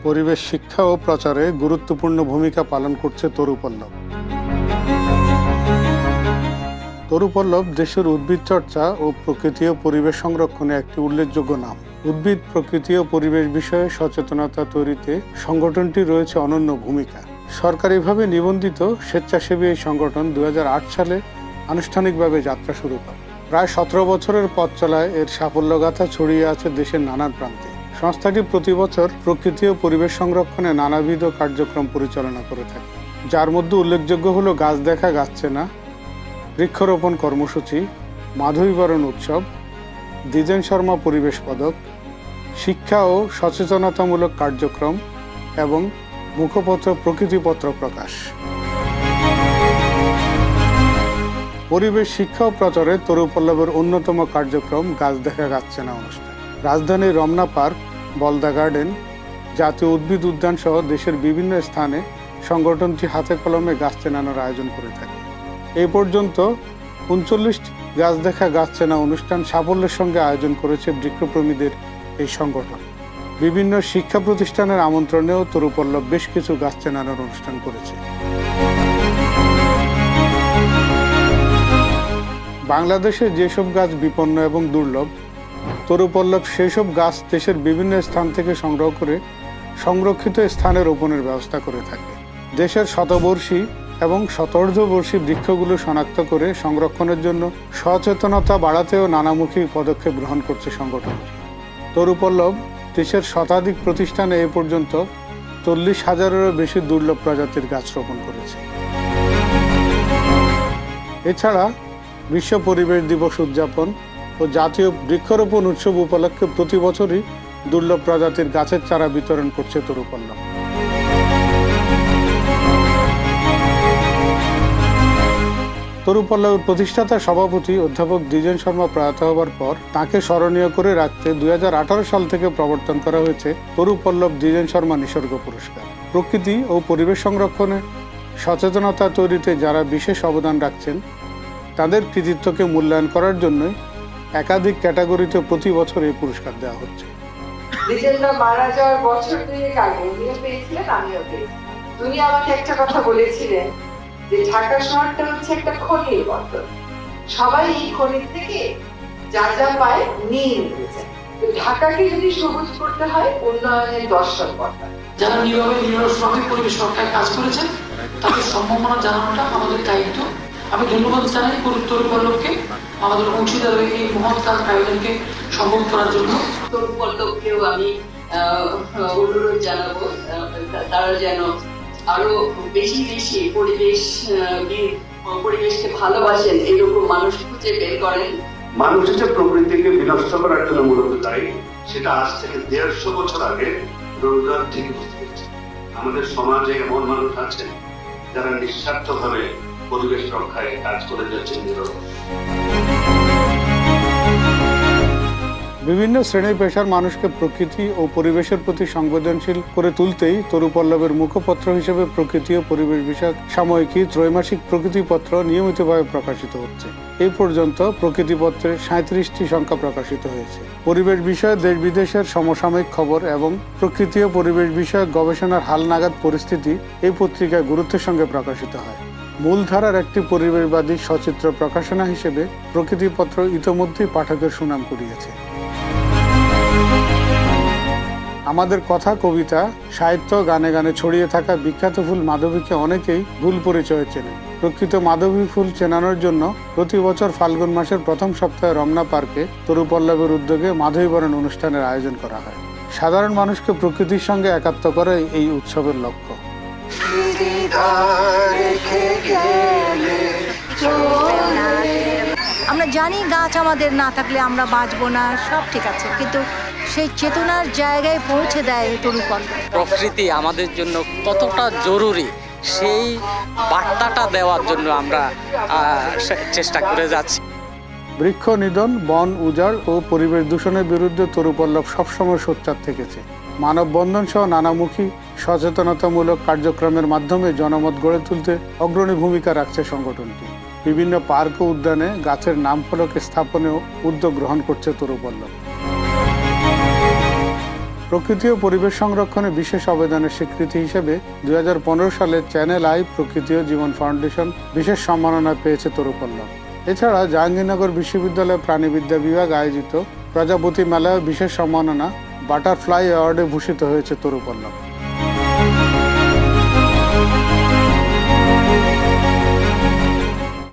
পরিবেশ শিক্ষা ও প্রচারে গুরুত্বপূর্ণ ভূমিকা পালন করছে তরুপল্লব। তরুপল্লব দেশের উদ্ভিদ চর্চা ও প্রকৃতি ও পরিবেশ সংরক্ষণে একটি উল্লেখযোগ্য নাম। উদ্ভিদ, প্রকৃতি ও পরিবেশ বিষয়ে সচেতনতা তৈরিতে সংগঠনটি রয়েছে অনন্য ভূমিকা। সরকারিভাবে নিবন্ধিত স্বেচ্ছাসেবী এই সংগঠন 2008 সালে আনুষ্ঠানিকভাবে যাত্রা শুরু করে। প্রায় 17 বছরের পথ চলায় এর সাফল্যগাথা ছড়িয়ে আছে দেশের নানান প্রান্তে। সংস্থাটি প্রতি বছর প্রকৃতি ও পরিবেশ সংরক্ষণে নানাবিধ কার্যক্রম পরিচালনা করে থাকে, যার মধ্যে উল্লেখযোগ্য হলো গাছ দেখা গাছ চেনা, বৃক্ষরোপণ কর্মসূচি, মাধবীবরণ উৎসব, দ্বিজেন শর্মা পরিবেশ পদক, শিক্ষা ও সচেতনতামূলক কার্যক্রম এবং মুখপত্র প্রকৃতিপত্র প্রকাশ। পরিবেশ শিক্ষা ও প্রচারে তরুপল্লবের অন্যতম কার্যক্রম গাছ দেখা গাছ চেনা অনুষ্ঠান। রাজধানীর রমনা পার্ক, বলদা গার্ডেন, জাতীয় উদ্ভিদ উদ্যান সহ দেশের বিভিন্ন স্থানে সংগঠনটি হাতে কলমে গাছ চেনানোর আয়োজন করে থাকে। এই পর্যন্ত 39টি গাছ দেখা গাছ চেনা অনুষ্ঠান সাফল্যের সঙ্গে আয়োজন করেছে বৃক্ষপ্রেমীদের এই সংগঠন। বিভিন্ন শিক্ষা প্রতিষ্ঠানের আমন্ত্রণেও তরুপল্লব বেশ কিছু গাছ চেনানোর অনুষ্ঠান করেছে। বাংলাদেশে যেসব গাছ বিপন্ন এবং দুর্লভ, তরুপল্লব সেসব গাছ দেশের বিভিন্ন স্থান থেকে সংগ্রহ করে সংরক্ষিত স্থানে রোপণের ব্যবস্থা করে থাকে। দেশের শতবর্ষী এবং শতার্ধবর্ষী বৃক্ষগুলো শনাক্ত করে সংরক্ষণের জন্য সচেতনতা বাড়াতেও নানামুখী পদক্ষেপ গ্রহণ করছে সংগঠনটি। তরুপল্লব দেশের শতাধিক প্রতিষ্ঠানে এ পর্যন্ত 40,000-এরও বেশি দুর্লভ প্রজাতির গাছ রোপণ করেছে। এছাড়া বিশ্ব পরিবেশ দিবস উদযাপন ও জাতীয় বৃক্ষরোপণ উৎসব উপলক্ষে প্রতি বছরই দুর্লভ প্রজাতির গাছের চারা বিতরণ করছে তরুপল্লব। তরুপল্লবের প্রতিষ্ঠাতা সভাপতি অধ্যাপক দ্বিজেন শর্মা প্রয়াত হবার পর তাকে স্মরণীয় করে রাখতে 2018 সাল থেকে প্রবর্তন করা হয়েছে তরুপল্লব দ্বিজেন শর্মা নিসর্গ পুরস্কার। প্রকৃতি ও পরিবেশ সংরক্ষণে সচেতনতা তৈরিতে যারা বিশেষ অবদান রাখছেন তাদের কৃতিত্বকে মূল্যায়ন করার জন্য একাধিক ক্যাটাগরিতে প্রতি বছর এই পুরস্কার দেওয়া হচ্ছে। দ্বিজেনদা মারা যাওয়ার বছর 2 আগে উনিও পেয়েছিলেন, আমিও পেয়েছি। উনি আমাকে একটা কথা বলেছিলেন যে ঢাকা শহরটা হচ্ছে একটা খনির বন্দর, সবাই এই খনির থেকে যা যা পায় নিয়ে নিতে চায়। ঢাকাকে যদি সবুজ করতে হয় উন্নয়নের দর্শন করতে হয়। যারা নীরবে নিরসভাবে পরিবেশ রক্ষায় কাজ করেছেন তাদের সম্ভাবনা জানানোটা আমাদের দায়িত্ব। আমি ধন্যবাদ জানাই তরুপল্লবকে আমাদের অংশীদার হয়ে এই মহৎ কাজ আয়োজনকে সম্ভব করার জন্য। তরুপল্লবকেও আমি অনুরোধ জানাবো তারা যেন আরো বেশি বেশি পরিবেশকে ভালোবাসেন এরকম মানুষ খুঁজে বের করেন। মানুষ যে প্রকৃতিকে বিনষ্ট করার জন্য মূলত দায়ী, সেটা আজ থেকে 150 বছর আগে রবীন্দ্রনাথ ঠিক বুঝতে পেরেছে। আমাদের সমাজে এমন মানুষ আছেন যারা নিঃস্বার্থভাবে পরিবেশ রক্ষায় কাজ করে যাচ্ছেন নীরবে। বিভিন্ন শ্রেণী পেশার মানুষকে প্রকৃতি ও পরিবেশের প্রতি সংবেদনশীল করে তুলতেই তরুপল্লবের মুখপত্র হিসেবে প্রকৃতি ও পরিবেশ বিষয়ক সাময়িকী ত্রৈমাসিক প্রকৃতিপত্র নিয়মিতভাবে প্রকাশিত হচ্ছে। এই পর্যন্ত প্রকৃতিপত্রের 37টি সংখ্যা প্রকাশিত হয়েছে। পরিবেশ বিষয়ে দেশ বিদেশের সমসাময়িক খবর এবং প্রকৃতি ও পরিবেশ বিষয়ক গবেষণার হালনাগাদ পরিস্থিতি এই পত্রিকায় গুরুত্বের সঙ্গে প্রকাশিত হয়। মূলধারার একটি পরিবেশবাদী সচিত্র প্রকাশনা হিসেবে প্রকৃতিপত্র ইতোমধ্যেই পাঠকের সুনাম কুড়িয়েছে। আমাদের কথা, কবিতা, সাহিত্য, গানে গানে ছড়িয়ে থাকা বিখ্যাত ফুল মাধবীকে অনেকেই ভুল পরিচয়ে চেনেন। প্রকৃত মাধবী ফুল চেনানোর জন্য প্রতি বছর ফাল্গুন মাসের প্রথম সপ্তাহে রমনা পার্কে তরুপল্লবের উদ্যোগে মাধবীবরণ অনুষ্ঠানের আয়োজন করা হয়। সাধারণ মানুষকে প্রকৃতির সঙ্গে একাত্ম করাই এই উৎসবের লক্ষ্য। আমরা জানি গাছ আমাদের না থাকলে আমরা বাঁচবো না, সব ঠিক আছে, কিন্তু সেই চেতনার জায়গায় পৌঁছে দেয় তরুপল্লব। প্রকৃতি আমাদের জন্য কতটা জরুরি সেই বার্তাটা দেওয়ার জন্য আমরা চেষ্টা করে যাচ্ছি। বৃক্ষ নিধন, বন উজাড় ও পরিবেশ দূষণের বিরুদ্ধে তরুপল্লব সবসময় সোচ্চার থেকেছে। মানববন্ধন সহ নানামুখী সচেতনতামূলক কার্যক্রমের মাধ্যমে জনমত গড়ে তুলতে অগ্রণী ভূমিকা রাখছে সংগঠনটি। বিভিন্ন পার্ক ও উদ্যানে গাছের নাম ফলক স্থাপনেও উদ্যোগ গ্রহণ করছে তরুপল্লব। প্রকৃতি ও পরিবেশ সংরক্ষণে বিশেষ অবদানের স্বীকৃতি হিসেবে 2015 সালে চ্যানেল আই প্রকৃতি ও জীবন ফাউন্ডেশন বিশেষ সম্মাননা পেয়েছে তরুপল্লব। এছাড়া জাহাঙ্গীরনগর বিশ্ববিদ্যালয় প্রাণীবিদ্যা বিভাগ আয়োজিত প্রজাপতি মেলায় বিশেষ সম্মাননা বাটারফ্লাই অ্যাওয়ার্ডে ভূষিত হয়েছে তরুপল্লব।